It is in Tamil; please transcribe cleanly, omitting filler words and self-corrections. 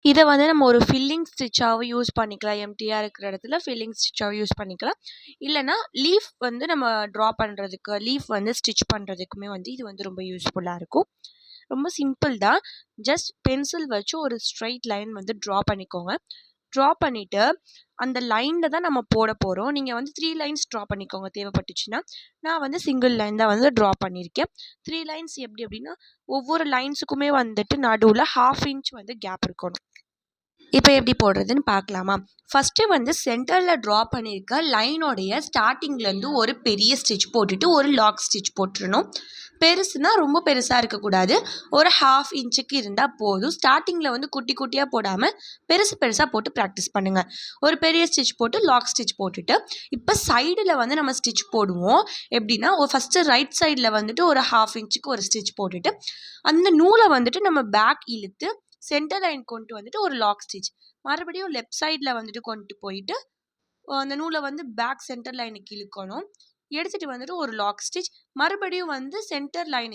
இத வந்து நம்ம ஒரு ஃபில்லிங் ஸ்டிச்சாவும் யூஸ் பண்ணிக்கலாம். எம்ப்டியா இருக்கிற இடத்துல ஃபில்லிங் ஸ்டிச்சாவும் யூஸ் பண்ணிக்கலாம். இல்லன்னா லீஃப் வந்து நம்ம ட்ரா பண்றதுக்கு, லீஃப் வந்து ஸ்டிச் பண்றதுக்குமே வந்து இது வந்து ரொம்ப யூஸ்ஃபுல்லா இருக்கும். ரொம்ப சிம்பிள் தான். ஜஸ்ட் பென்சில் வச்சு ஒரு ஸ்ட்ரெய்ட் லைன் வந்து ட்ரா பண்ணிக்கோங்க. ட்ரா பண்ணிட்டு அந்த லைன்ல தான் நம்ம போட போறோம். நீங்க வந்து 3 லைன்ஸ் ட்ரா பண்ணிக்கோங்க தேவைப்பட்டுச்சுன்னா. நான் வந்து சிங்கிள் லைன் தான் வந்து ட்ரா பண்ணியிருக்கேன். 3 லைன்ஸ் எப்படி அப்படின்னா, ஒவ்வொரு லைன்ஸுக்குமே வந்துட்டு நடுவுல 1/2 இன்ச் வந்து கேப் இருக்கணும். இப்போ எப்படி போடுறதுன்னு பார்க்கலாமா? ஃபஸ்ட்டு வந்து சென்டரில் ட்ரா பண்ணியிருக்க லைனோடைய ஸ்டார்டிங்லேருந்து ஒரு பெரிய ஸ்டிச் போட்டுட்டு ஒரு லாக் ஸ்டிச் போட்டுறணும். பெருசுனா ரொம்ப பெருசாக இருக்கக்கூடாது. ஒரு 1/2 இன்ச்சுக்கு இருந்தால் போதும். ஸ்டார்டிங்கில் வந்து குட்டி குட்டியாக போடாமல் பெருசு பெருசாக போட்டு ப்ராக்டிஸ் பண்ணுங்கள். ஒரு பெரிய ஸ்டிச் போட்டு லாக் ஸ்டிச் போட்டுட்டு இப்போ சைடில் வந்து நம்ம ஸ்டிச் போடுவோம். எப்படின்னா ஃபஸ்ட்டு ரைட் சைடில் வந்துட்டு ஒரு 1/2 இன்ச்சுக்கு ஒரு ஸ்டிச் போட்டுட்டு அந்த நூலை வந்துட்டு நம்ம பேக் இழுத்து சென்டர் லைன் கொண்டு வந்துட்டு ஒரு லாக் ஸ்டிச், மறுபடியும் லெஃப்ட் சைடில் வந்துட்டு கொண்டு போயிட்டு அந்த நூலை வந்து பேக் சென்டர் லைனுக்கு இழுக்கணும். எடுத்துகிட்டு வந்துட்டு ஒரு லாக் ஸ்டிச், மறுபடியும் வந்து சென்டர் லைன்